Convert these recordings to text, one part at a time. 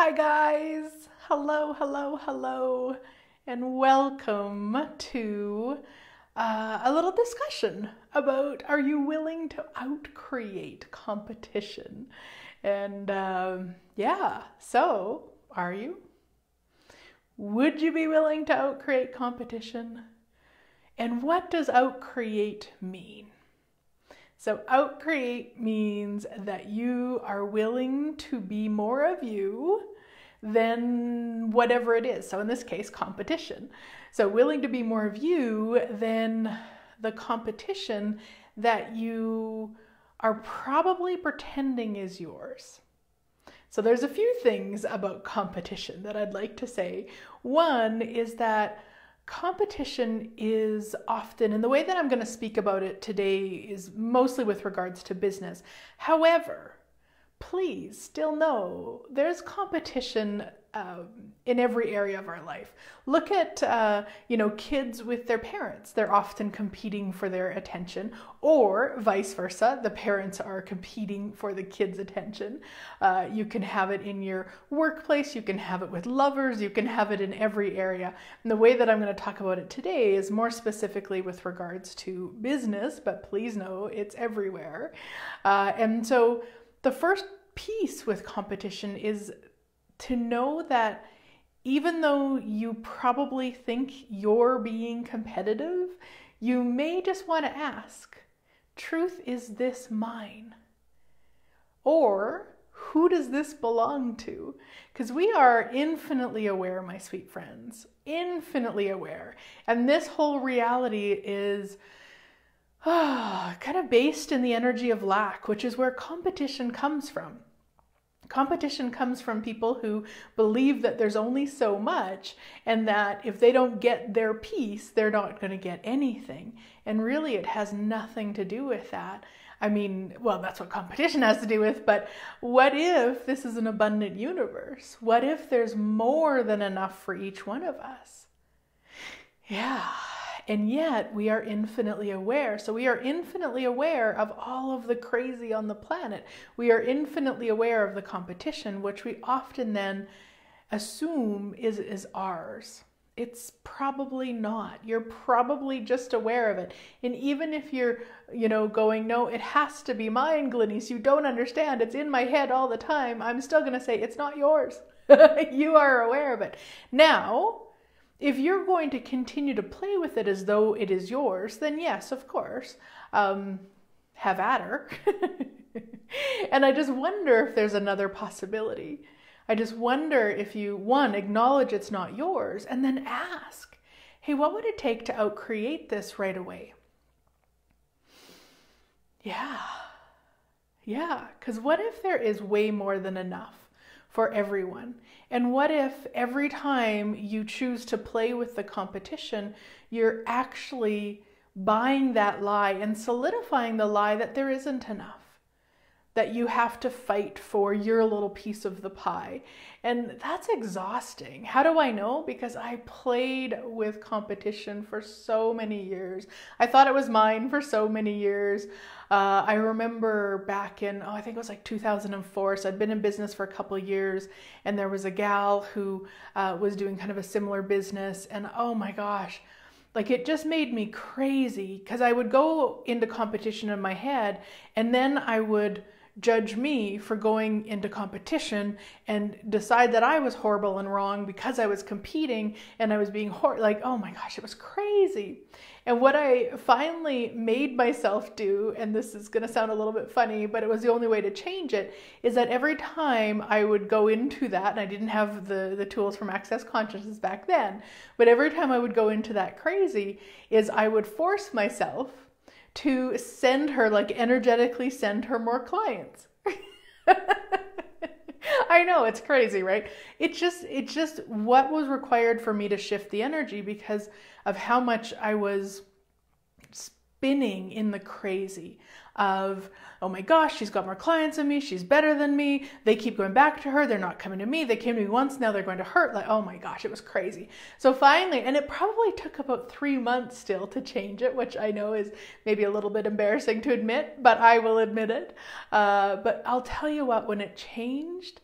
Hi guys, hello, and welcome to a little discussion about are you willing to outcreate competition? And so are you? Would you be willing to outcreate competition? And what does outcreate mean? So outcreate means that you are willing to be more of you than whatever it is. So in this case, competition. So willing to be more of you than the competition that you are probably pretending is yours. So there's a few things about competition that I'd like to say. One is that competition is often, and the way that I'm going to speak about it today is mostly with regards to business. However, please still know there's competition in every area of our life. Look at, kids with their parents. They're often competing for their attention, or vice versa. The parents are competing for the kids' attention. You can have it in your workplace. You can have it with lovers. You can have it in every area. And the way that I'm going to talk about it today is more specifically with regards to business, but please know it's everywhere. And so the first piece with competition is to know that even though you probably think you're being competitive, you may just want to ask, truth, is this mine? Or who does this belong to? Because we are infinitely aware, my sweet friends, infinitely aware. And this whole reality is kind of based in the energy of lack, which is where competition comes from. Competition comes from people who believe that there's only so much and that if they don't get their piece, they're not going to get anything. And really, it has nothing to do with that. I mean, well, that's what competition has to do with, but what if this is an abundant universe? What if there's more than enough for each one of us? Yeah. And yet we are infinitely aware. So we are infinitely aware of all of the crazy on the planet. We are infinitely aware of the competition, which we often then assume is ours. It's probably not. You're probably just aware of it. And even if you're, going, no, it has to be mine, Glenyce, you don't understand. It's in my head all the time. I'm still going to say it's not yours. You are aware of it. Now, if you're going to continue to play with it as though it is yours, then yes, of course, have at her. And I just wonder if there's another possibility. I just wonder if you, one, acknowledge it's not yours, and then ask, hey, what would it take to outcreate this right away? Yeah, because what if there is way more than enough for everyone? And what if every time you choose to play with the competition, you're actually buying that lie and solidifying the lie that there isn't enough, that you have to fight for your little piece of the pie? And that's exhausting. How do I know? Because I played with competition for so many years. I thought it was mine for so many years. I remember back in, I think it was like 2004. So I'd been in business for a couple of years, and there was a gal who was doing kind of a similar business. And oh my gosh, like it just made me crazy because I would go into competition in my head, and then I would judge me for going into competition and decide that I was horrible and wrong because I was competing and I was being like, oh my gosh, it was crazy. And what I finally made myself do, and this is going to sound a little bit funny, but it was the only way to change it, is that every time I would go into that, and I didn't have the tools from Access Consciousness back then, but every time I would go into that crazy, is I would force myself to send her, like energetically send her more clients. I know, it's crazy, right? It's just what was required for me to shift the energy because of how much I was spinning in the crazy of, oh my gosh, she's got more clients than me. She's better than me. They keep going back to her. They're not coming to me. They came to me once. Now they're going to her. Like, oh my gosh, it was crazy. So finally, and it probably took about 3 months still to change it, which I know is maybe a little bit embarrassing to admit, but I will admit it. But I'll tell you what, when it changed,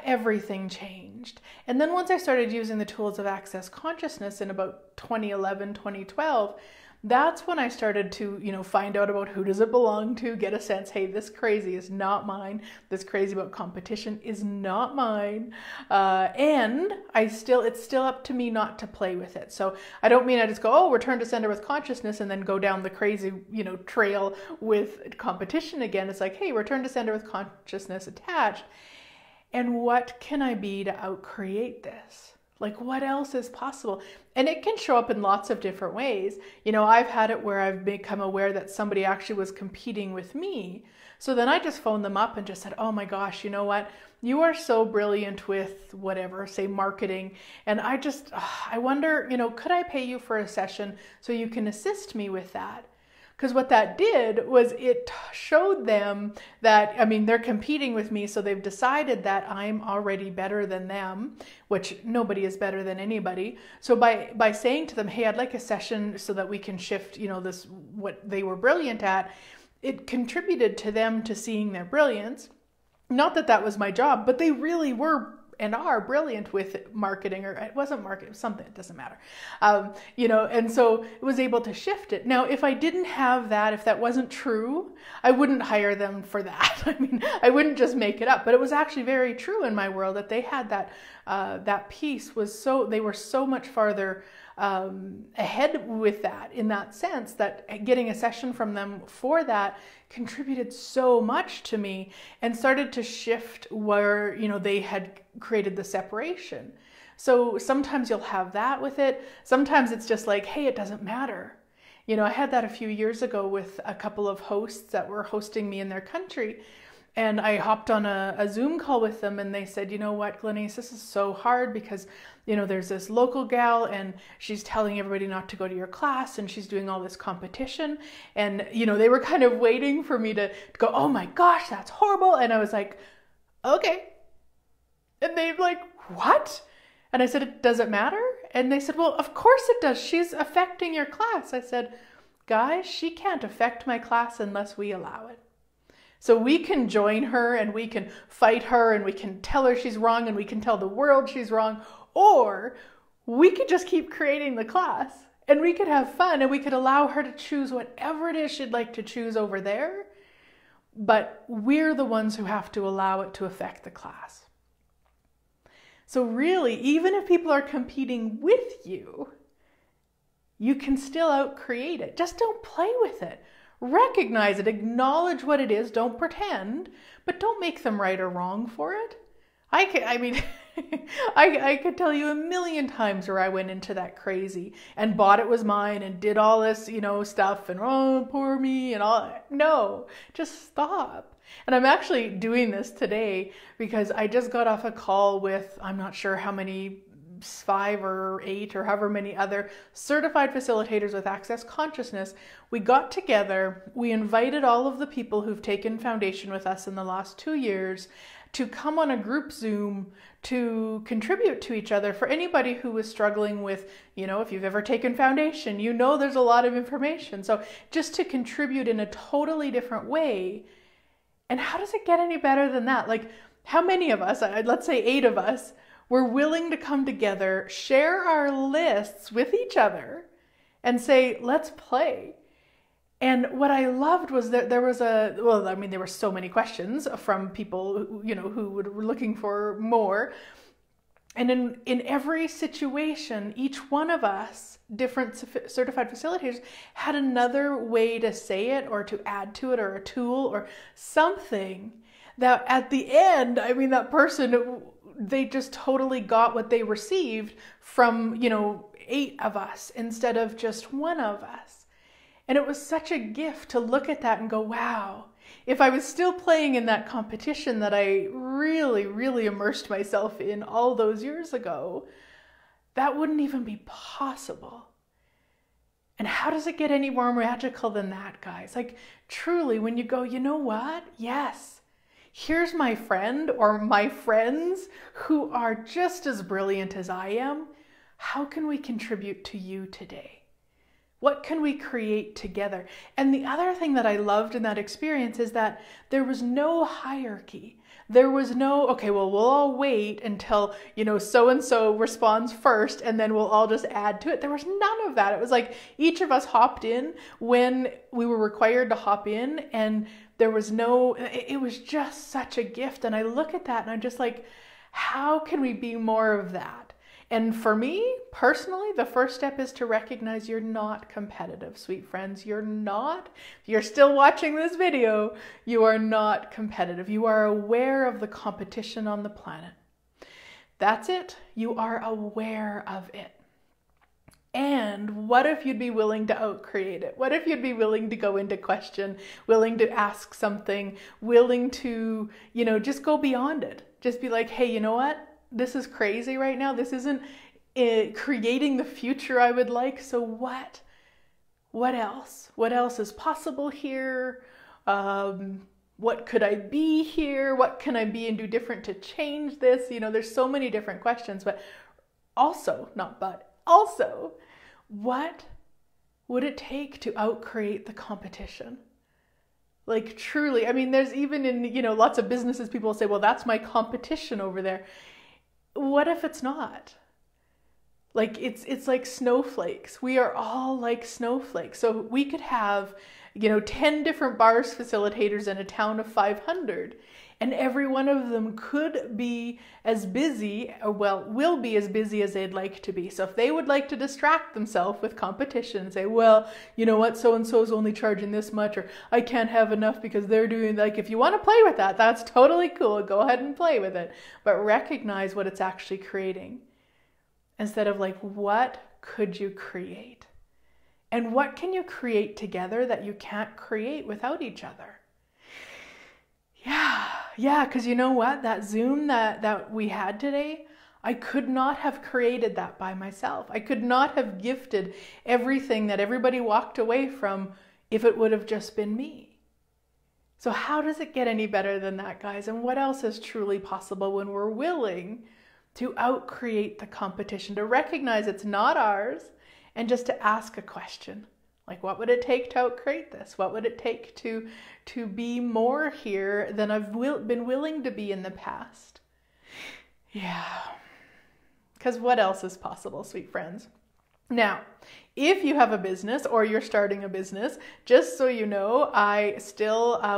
everything changed. And then once I started using the tools of Access Consciousness in about 2011, 2012, that's when I started to, find out about who does it belong to, get a sense, hey, this crazy is not mine. This crazy about competition is not mine. And it's still up to me not to play with it. So I don't mean I just go, oh, return to center with consciousness and then go down the crazy, trail with competition again. It's like, hey, return to center with consciousness attached. And what can I be to outcreate this? Like, what else is possible? And it can show up in lots of different ways. I've had it where I've become aware that somebody actually was competing with me. So then I just phoned them up and just said, oh my gosh, you know what? You are so brilliant with whatever, say marketing. And I wonder, could I pay you for a session so you can assist me with that? Because what that did was it showed them that, they're competing with me, so they've decided that I'm already better than them, which nobody is better than anybody. So by saying to them, hey, I'd like a session so that we can shift, this, what they were brilliant at, it contributed to them to seeing their brilliance. Not that that was my job, but they really were and are brilliant with marketing, or it wasn't marketing, something, it doesn't matter. And so it was able to shift it. Now, if I didn't have that, if that wasn't true, I wouldn't hire them for that. I wouldn't just make it up, but it was actually very true in my world that they had that piece they were so much farther ahead with that, in that sense that getting a session from them for that contributed so much to me and started to shift where, they had created the separation. So sometimes you'll have that with it. Sometimes it's just like, hey, it doesn't matter. I had that a few years ago with a couple of hosts that were hosting me in their country. And I hopped on a Zoom call with them and they said, you know what, Glenyce, this is so hard because, there's this local gal and she's telling everybody not to go to your class and she's doing all this competition. And, they were kind of waiting for me to go, oh my gosh, that's horrible. And I was like, okay. And they're like, what? And I said, it doesn't matter. And they said, well, of course it does. She's affecting your class. I said, guys, she can't affect my class unless we allow it. So we can join her and we can fight her and we can tell her she's wrong and we can tell the world she's wrong, or we could just keep creating the class and we could have fun and we could allow her to choose whatever it is she'd like to choose over there. But we're the ones who have to allow it to affect the class. So really, even if people are competing with you, you can still outcreate it. Just don't play with it. Recognize it, acknowledge what it is, don't pretend, but don't make them right or wrong for it. I could tell you a million times where I went into that crazy and bought it was mine and did all this, stuff and oh, poor me and all. No, just stop. And I'm actually doing this today because I just got off a call with, I'm not sure how many, 5 or 8 or however many other certified facilitators with Access Consciousness. We got together, we invited all of the people who've taken foundation with us in the last 2 years to come on a group Zoom to contribute to each other. For anybody who was struggling with, if you've ever taken foundation, there's a lot of information. So just to contribute in a totally different way. And how does it get any better than that? Like, how many of us, let's say 8 of us, were willing to come together, share our lists with each other and say, let's play. And what I loved was that there were so many questions from people, who were looking for more. And in every situation, each one of us, different certified facilitators, had another way to say it or to add to it or a tool or something that at the end, that person, they just totally got what they received from, 8 of us instead of just one of us. And it was such a gift to look at that and go, wow, if I was still playing in that competition that I really, really immersed myself in all those years ago, that wouldn't even be possible. And how does it get any more magical than that, guys? Like, truly, when you go, you know what? Yes. Here's my friend or my friends who are just as brilliant as I am. How can we contribute to you today? What can we create together? And the other thing that I loved in that experience is that there was no hierarchy. There was no, okay, well, we'll all wait until, so-and-so responds first, and then we'll all just add to it. There was none of that. It was like each of us hopped in when we were required to hop in, and there was it was just such a gift. And I look at that and I'm just like, how can we be more of that? And for me, personally, the first step is to recognize you're not competitive, sweet friends. You're not. If you're still watching this video, you are not competitive. You are aware of the competition on the planet. That's it. You are aware of it. And what if you'd be willing to outcreate it? What if you'd be willing to go into question, willing to ask something, willing to, just go beyond it? Just be like, hey, you know what? This is crazy right now. This isn't creating the future I would like. So what else? What else is possible here? What could I be here? What can I be and do different to change this? There's so many different questions, but also, what would it take to outcreate the competition? Like truly, there's even in, lots of businesses, people say, well, that's my competition over there. What if it's not? Like it's like snowflakes. We are all like snowflakes. So we could have, 10 different bars facilitators in a town of 500, and every one of them could be as busy, will be as busy as they'd like to be. So if they would like to distract themselves with competition, say, well, you know what, so-and-so is only charging this much, or I can't have enough because they're doing, like, if you want to play with that, that's totally cool. Go ahead and play with it. But recognize what it's actually creating. Instead of like, what could you create? And what can you create together that you can't create without each other? Yeah, because you know what? That Zoom that we had today, I could not have created that by myself. I could not have gifted everything that everybody walked away from if it would have just been me. So how does it get any better than that, guys? And what else is truly possible when we're willing to outcreate the competition, to recognize it's not ours, and just to ask a question. Like, what would it take to outcreate this? What would it take to be more here than I've been willing to be in the past? Yeah. Because what else is possible, sweet friends? Now, if you have a business or you're starting a business, just so you know,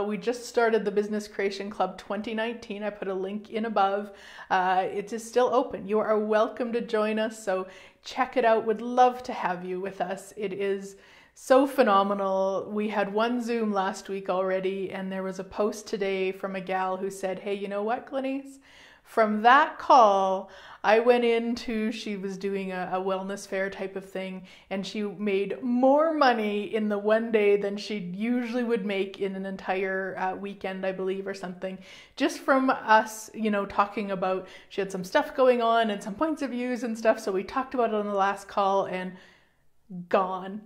we just started the Business Creation Club 2019. I put a link in above. It is still open. You are welcome to join us. So check it out. Would love to have you with us. It is so phenomenal. We had one Zoom last week already, and there was a post today from a gal who said, hey, you know what, Glenyce? From that call, I went into, she was doing a wellness fair type of thing, and she made more money in the one day than she usually would make in an entire weekend, I believe, or something. Just from us, talking about, she had some stuff going on and some points of views and stuff. So we talked about it on the last call, and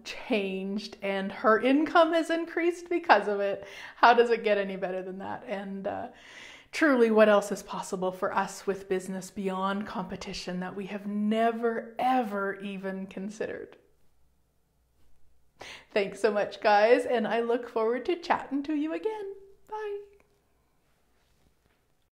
changed, and her income has increased because of it. How does it get any better than that? And truly, what else is possible for us with business beyond competition that we have never, ever even considered? Thanks so much, guys, and I look forward to chatting to you again. Bye.